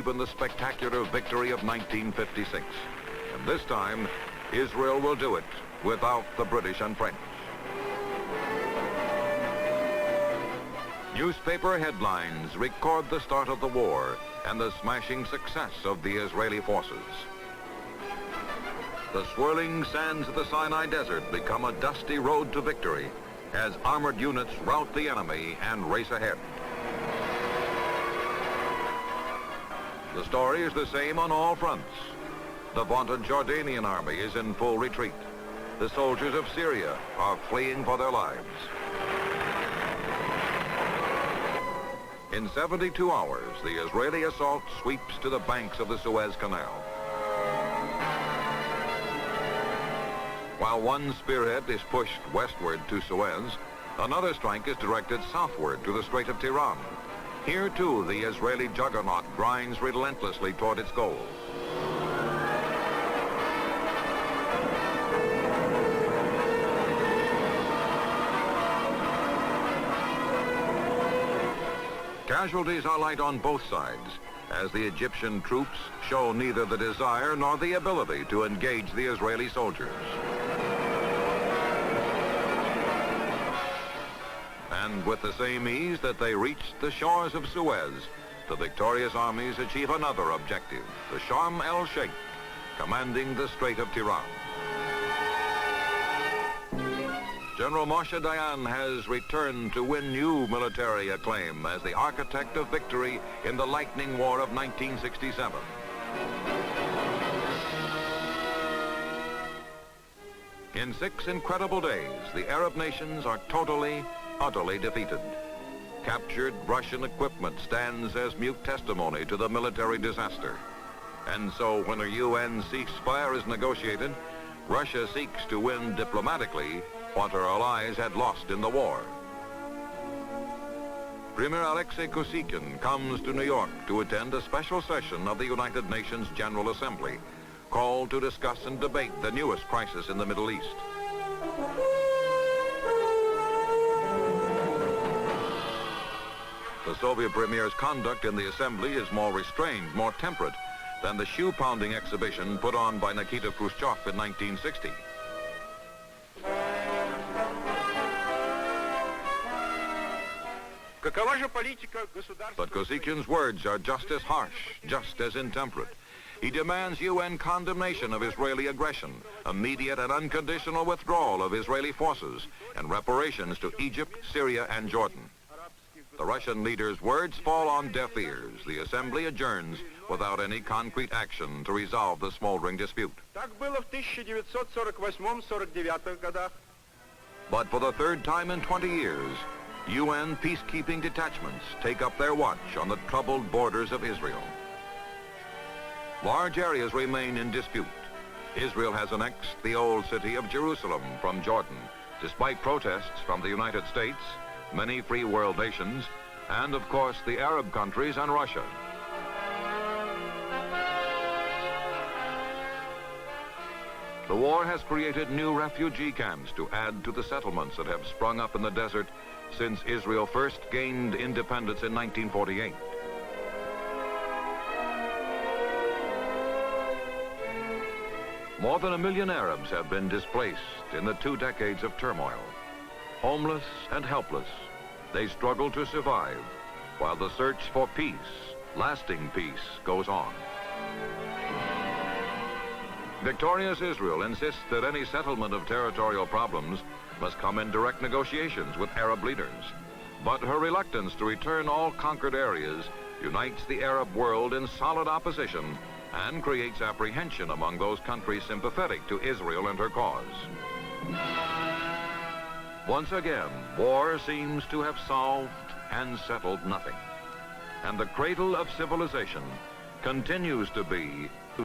even the spectacular victory of 1956. And this time, Israel will do it without the British and French. Newspaper headlines record the start of the war and the smashing success of the Israeli forces. The swirling sands of the Sinai Desert become a dusty road to victory as armored units rout the enemy and race ahead. The story is the same on all fronts. The vaunted Jordanian army is in full retreat. The soldiers of Syria are fleeing for their lives. In 72 hours, the Israeli assault sweeps to the banks of the Suez Canal. While one spearhead is pushed westward to Suez, another strike is directed southward to the Strait of Tiran. Here, too, the Israeli juggernaut grinds relentlessly toward its goal. Casualties are light on both sides, as the Egyptian troops show neither the desire nor the ability to engage the Israeli soldiers. And with the same ease that they reached the shores of Suez, the victorious armies achieve another objective, the Sharm el-Sheikh, commanding the Strait of Tiran. General Moshe Dayan has returned to win new military acclaim as the architect of victory in the Lightning War of 1967. In 6 incredible days, the Arab nations are totally, utterly defeated. Captured Russian equipment stands as mute testimony to the military disaster. And so when a UN ceasefire is negotiated, Russia seeks to win diplomatically what her allies had lost in the war. Premier Alexei Kosygin comes to New York to attend a special session of the United Nations General Assembly, called to discuss and debate the newest crisis in the Middle East. The Soviet premier's conduct in the assembly is more restrained, more temperate than the shoe-pounding exhibition put on by Nikita Khrushchev in 1960. But Kosygin's words are just as harsh, just as intemperate. He demands UN condemnation of Israeli aggression, immediate and unconditional withdrawal of Israeli forces, and reparations to Egypt, Syria, and Jordan. The Russian leader's words fall on deaf ears. The assembly adjourns without any concrete action to resolve the smoldering dispute. But for the third time in 20 years, UN peacekeeping detachments take up their watch on the troubled borders of Israel. Large areas remain in dispute. Israel has annexed the old city of Jerusalem from Jordan, despite protests from the United States, many free world nations, and of course the Arab countries and Russia. The war has created new refugee camps to add to the settlements that have sprung up in the desert since Israel first gained independence in 1948. More than 1 million Arabs have been displaced in the 2 decades of turmoil. Homeless and helpless, they struggle to survive while the search for peace, lasting peace, goes on. Victorious Israel insists that any settlement of territorial problems must come in direct negotiations with Arab leaders. But her reluctance to return all conquered areas unites the Arab world in solid opposition and creates apprehension among those countries sympathetic to Israel and her cause. Once again, war seems to have solved and settled nothing. And the cradle of civilization continues to be